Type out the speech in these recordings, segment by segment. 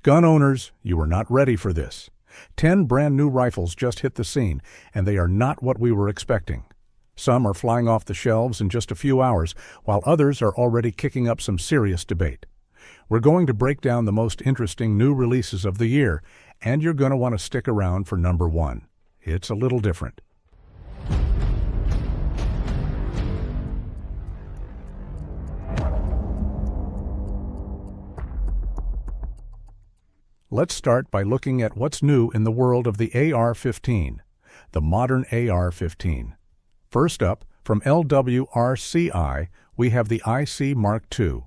Gun owners, you are not ready for this. 10 brand new rifles just hit the scene, and they are not what we were expecting. Some are flying off the shelves in just a few hours, while others are already kicking up some serious debate. We're going to break down the most interesting new releases of the year, and you're going to want to stick around for number 1. It's a little different. Let's start by looking at what's new in the world of the AR-15, the modern AR-15. First up, from LWRCI, we have the IC Mark II.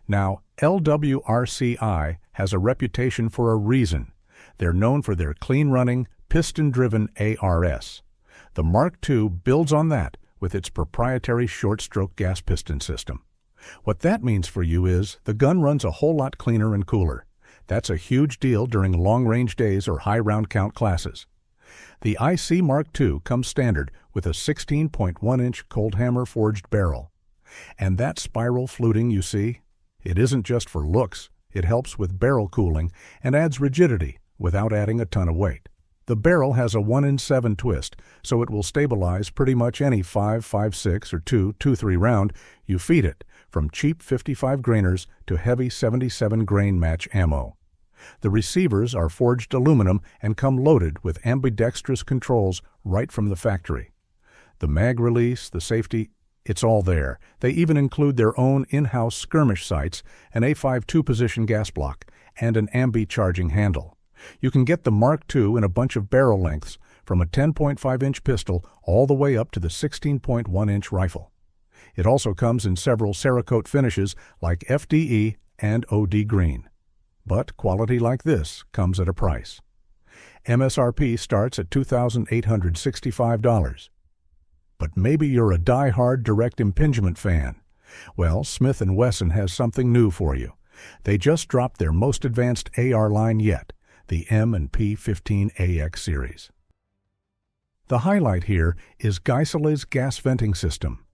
Now, LWRCI has a reputation for a reason. They're known for their clean-running, piston-driven ARS. The Mark II builds on that with its proprietary short-stroke gas piston system. What that means for you is the gun runs a whole lot cleaner and cooler. That's a huge deal during long-range days or high round count classes. The IC Mark II comes standard with a 16.1-inch cold hammer forged barrel. And that spiral fluting you see, it isn't just for looks. It helps with barrel cooling and adds rigidity without adding a ton of weight. The barrel has a 1-in-7 twist, so it will stabilize pretty much any 5.56 or 2.23 round you feed it, from cheap 55 grainers to heavy 77 grain match ammo. The receivers are forged aluminum and come loaded with ambidextrous controls right from the factory. The mag release, the safety, it's all there. They even include their own in-house skirmish sights, an A5 2-position gas block, and an ambi charging handle. You can get the Mark II in a bunch of barrel lengths, from a 10.5-inch pistol all the way up to the 16.1-inch rifle. It also comes in several Cerakote finishes like FDE and OD green. But quality like this comes at a price. MSRP starts at $2,865. But maybe you're a die-hard direct impingement fan. Well, Smith & Wesson has something new for you. They just dropped their most advanced AR line yet, the M&P 15AX series. The highlight here is Geisele's gas venting system.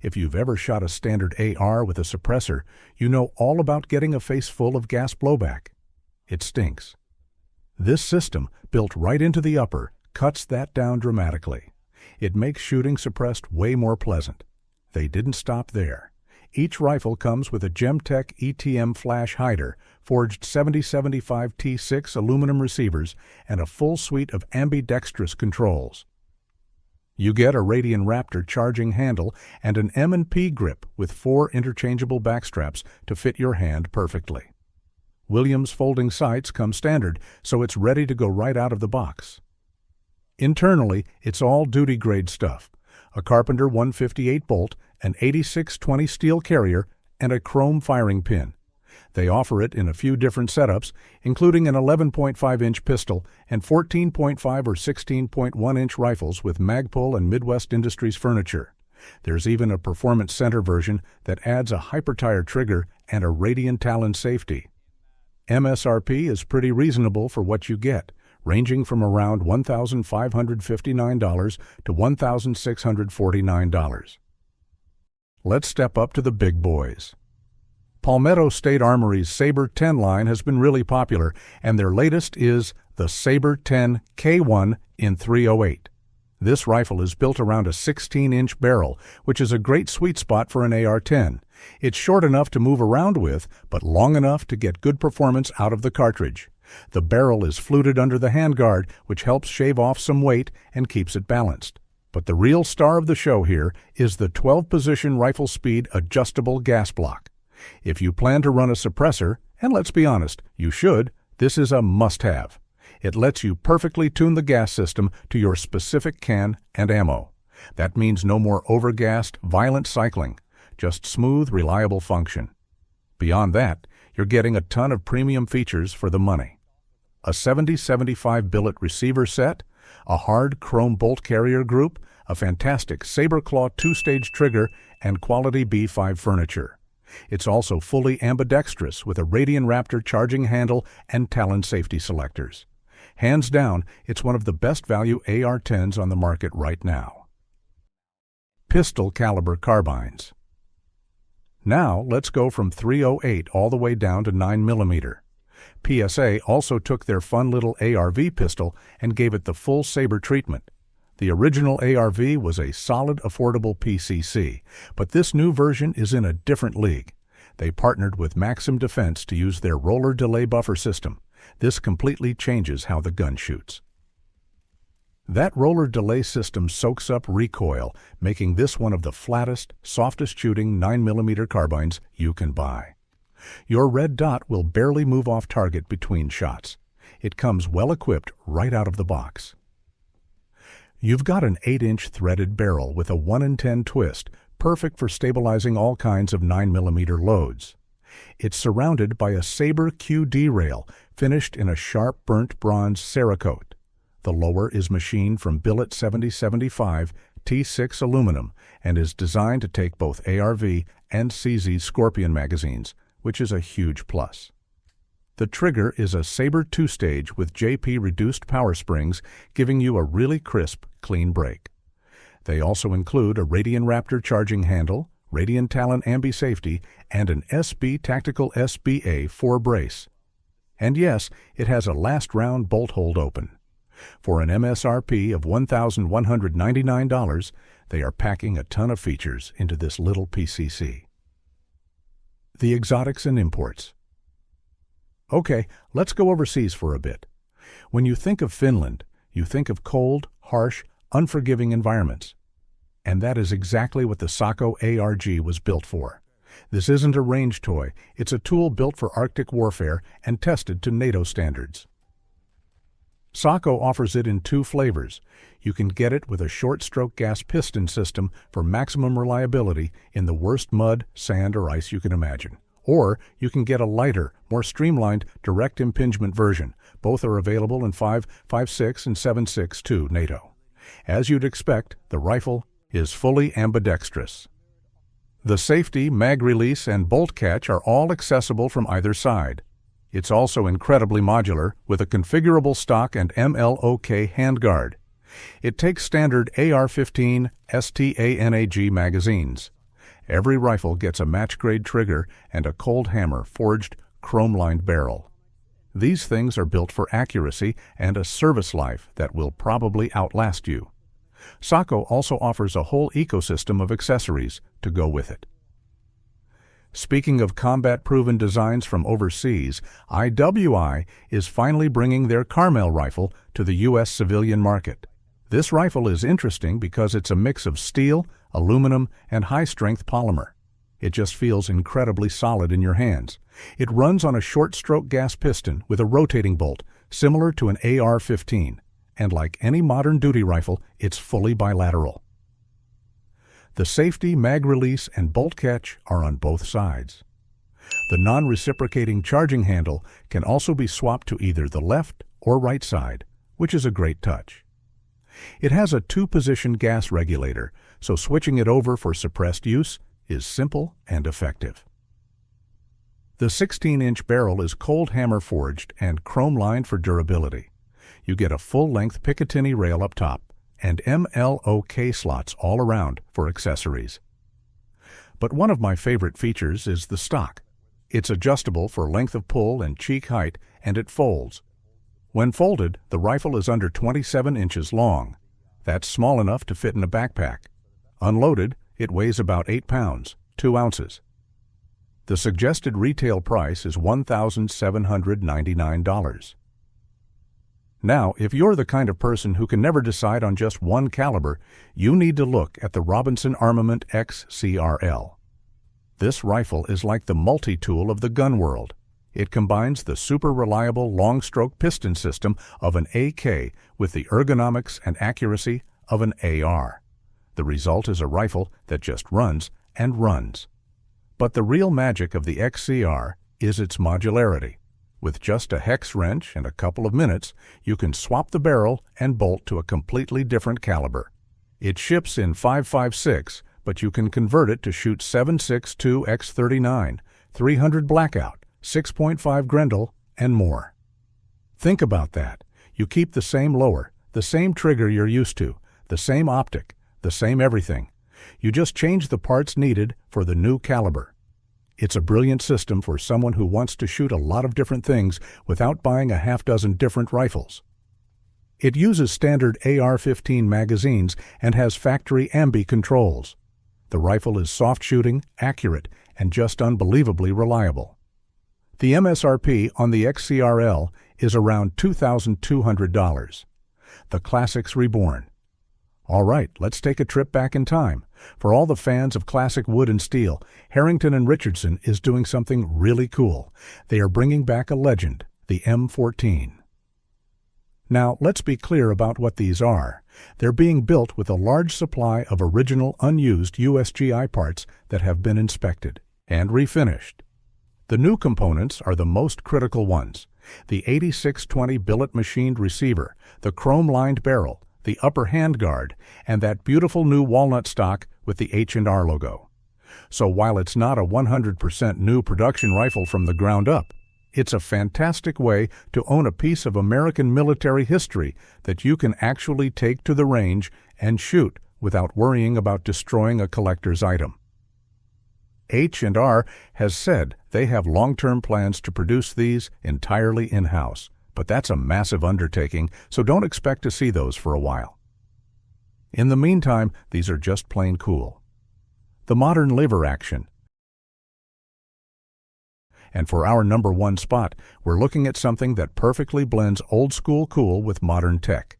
If you've ever shot a standard AR with a suppressor, you know all about getting a face full of gas blowback. It stinks. This system, built right into the upper, cuts that down dramatically. It makes shooting suppressed way more pleasant. They didn't stop there. Each rifle comes with a Gemtech ETM flash hider, forged 7075 T6 aluminum receivers, and a full suite of ambidextrous controls. You get a Radian Raptor charging handle and an M&P grip with 4 interchangeable backstraps to fit your hand perfectly. Williams folding sights come standard, so it's ready to go right out of the box. Internally, it's all duty-grade stuff. A Carpenter 158 bolt, an 8620 steel carrier, and a chrome firing pin. They offer it in a few different setups, including an 11.5-inch pistol and 14.5 or 16.1-inch rifles with Magpul and Midwest Industries furniture. There's even a Performance Center version that adds a Hypertire trigger and a Radian Talon safety. MSRP is pretty reasonable for what you get, ranging from around $1,559 to $1,649. Let's step up to the big boys. Palmetto State Armory's Saber 10 line has been really popular, and their latest is the Saber 10 K1 in .308. This rifle is built around a 16-inch barrel, which is a great sweet spot for an AR-10. It's short enough to move around with, but long enough to get good performance out of the cartridge. The barrel is fluted under the handguard, which helps shave off some weight and keeps it balanced. But the real star of the show here is the 12-position rifle speed adjustable gas block. If you plan to run a suppressor, and let's be honest, you should, this is a must-have. It lets you perfectly tune the gas system to your specific can and ammo. That means no more overgassed, violent cycling, just smooth, reliable function. Beyond that, you're getting a ton of premium features for the money. A 70-75 billet receiver set, a hard chrome bolt carrier group, a fantastic Saber Claw 2-stage trigger, and quality B5 furniture. It's also fully ambidextrous with a Radian Raptor charging handle and Talon safety selectors. Hands down, it's one of the best value AR-10s on the market right now. Pistol caliber carbines. Now let's go from .308 all the way down to 9mm. PSA also took their fun little ARV pistol and gave it the full saber treatment. The original ARV was a solid, affordable PCC, but this new version is in a different league. They partnered with Maxim Defense to use their roller delay buffer system. This completely changes how the gun shoots. That roller delay system soaks up recoil, making this one of the flattest, softest shooting 9mm carbines you can buy. Your red dot will barely move off target between shots. It comes well equipped right out of the box. You've got an 8-inch threaded barrel with a 1 in 10 twist, perfect for stabilizing all kinds of 9mm loads. It's surrounded by a Sabre QD rail finished in a sharp burnt bronze Cerakote. The lower is machined from billet 7075 T6 aluminum and is designed to take both ARV and CZ Scorpion magazines, which is a huge plus. The trigger is a Sabre 2-stage with JP reduced power springs, giving you a really crisp, clean break. They also include a Radian Raptor charging handle, Radian Talon ambi safety, and an SB Tactical SBA 4 brace. And yes, it has a last round bolt hold open. For an MSRP of $1,199, they are packing a ton of features into this little PCC. The exotics and imports. Okay, let's go overseas for a bit. When you think of Finland, you think of cold, harsh, unforgiving environments. And that is exactly what the Sako ARG was built for. This isn't a range toy, it's a tool built for Arctic warfare and tested to NATO standards. Sako offers it in 2 flavors. You can get it with a short-stroke gas piston system for maximum reliability in the worst mud, sand, or ice you can imagine. Or you can get a lighter, more streamlined, direct impingement version. Both are available in 5.56 and 7.62 NATO. As you'd expect, the rifle is fully ambidextrous. The safety, mag release, and bolt catch are all accessible from either side. It's also incredibly modular, with a configurable stock and MLOK handguard. It takes standard AR-15 STANAG magazines. Every rifle gets a match-grade trigger and a cold hammer forged, chrome-lined barrel. These things are built for accuracy and a service life that will probably outlast you. Sako also offers a whole ecosystem of accessories to go with it. Speaking of combat-proven designs from overseas, IWI is finally bringing their Carmel rifle to the U.S. civilian market. This rifle is interesting because it's a mix of steel, aluminum, and high-strength polymer. It just feels incredibly solid in your hands. It runs on a short-stroke gas piston with a rotating bolt, similar to an AR-15, and like any modern duty rifle, it's fully bilateral. The safety, mag release, and bolt catch are on both sides. The non-reciprocating charging handle can also be swapped to either the left or right side, which is a great touch. It has a 2-position gas regulator, so switching it over for suppressed use is simple and effective. The 16-inch barrel is cold hammer forged and chrome-lined for durability. You get a full-length Picatinny rail up top and MLOK slots all around for accessories. But one of my favorite features is the stock. It's adjustable for length of pull and cheek height, and it folds. When folded, the rifle is under 27 inches long. That's small enough to fit in a backpack. Unloaded, it weighs about 8 pounds, 2 ounces. The suggested retail price is $1,799. Now, if you're the kind of person who can never decide on just one caliber, you need to look at the Robinson Armament XCRL. This rifle is like the multi-tool of the gun world. It combines the super reliable long-stroke piston system of an AK with the ergonomics and accuracy of an AR. The result is a rifle that just runs and runs. But the real magic of the XCR is its modularity. With just a hex wrench and a couple of minutes, you can swap the barrel and bolt to a completely different caliber. It ships in 5.56, but you can convert it to shoot 7.62 x39, 300 blackout, 6.5 Grendel, and more. Think about that. You keep the same lower, the same trigger you're used to, the same optic, the same everything. You just change the parts needed for the new caliber. It's a brilliant system for someone who wants to shoot a lot of different things without buying a half-dozen different rifles. It uses standard AR-15 magazines and has factory ambi controls. The rifle is soft-shooting, accurate, and just unbelievably reliable. The MSRP on the XCRL is around $2,200. The Classics Reborn. All right, let's take a trip back in time. For all the fans of classic wood and steel, Harrington & Richardson is doing something really cool. They are bringing back a legend, the M14. Now, let's be clear about what these are. They're being built with a large supply of original unused USGI parts that have been inspected and refinished. The new components are the most critical ones: the 8620 billet machined receiver, the chrome-lined barrel, the upper handguard, and that beautiful new walnut stock with the H&R logo. So while it's not a 100% new production rifle from the ground up, it's a fantastic way to own a piece of American military history that you can actually take to the range and shoot without worrying about destroying a collector's item. H&R has said they have long-term plans to produce these entirely in-house, but that's a massive undertaking, so don't expect to see those for a while. In the meantime, these are just plain cool. The modern lever action. And for our number one spot, we're looking at something that perfectly blends old-school cool with modern tech.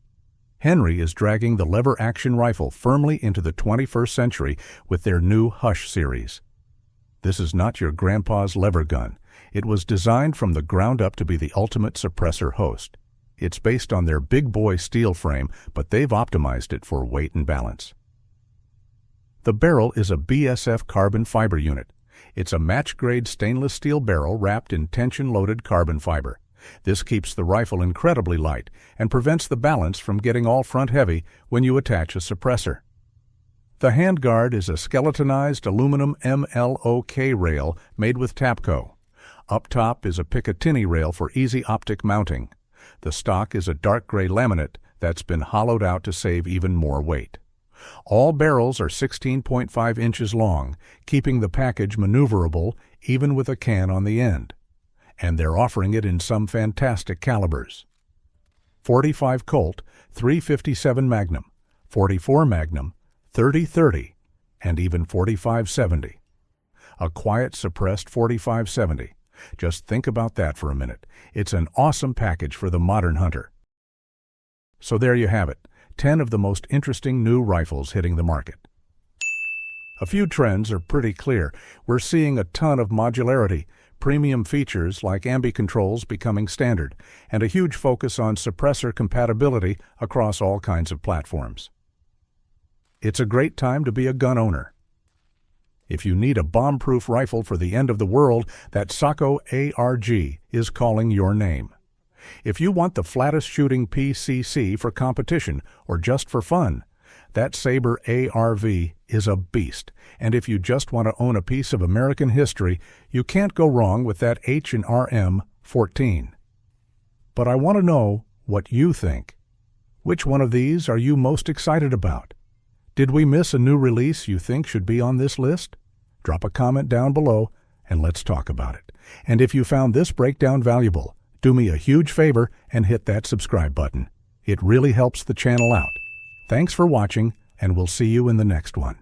Henry is dragging the lever action rifle firmly into the 21st century with their new Hush series. This is not your grandpa's lever gun. It was designed from the ground up to be the ultimate suppressor host. It's based on their big boy steel frame, but they've optimized it for weight and balance. The barrel is a BSF carbon fiber unit. It's a match-grade stainless steel barrel wrapped in tension-loaded carbon fiber. This keeps the rifle incredibly light and prevents the balance from getting all front-heavy when you attach a suppressor. The handguard is a skeletonized aluminum MLOK rail made with Tapco. Up top is a Picatinny rail for easy optic mounting. The stock is a dark gray laminate that's been hollowed out to save even more weight. All barrels are 16.5 inches long, keeping the package maneuverable even with a can on the end. And they're offering it in some fantastic calibers: 45 Colt, 357 Magnum, 44 Magnum, 30-30, and even 45-70. A quiet, suppressed 45-70. Just think about that for a minute. It's an awesome package for the modern hunter. So there you have it, 10 of the most interesting new rifles hitting the market. A few trends are pretty clear. We're seeing a ton of modularity, premium features like ambi controls becoming standard, and a huge focus on suppressor compatibility across all kinds of platforms. It's a great time to be a gun owner. If you need a bomb-proof rifle for the end of the world, that Sako ARG is calling your name. If you want the flattest shooting PCC for competition or just for fun, that Saber ARV is a beast. And if you just want to own a piece of American history, you can't go wrong with that H&R M14. But I want to know what you think. Which one of these are you most excited about? Did we miss a new release you think should be on this list? Drop a comment down below and let's talk about it. And if you found this breakdown valuable, do me a huge favor and hit that subscribe button. It really helps the channel out. Thanks for watching, and we'll see you in the next one.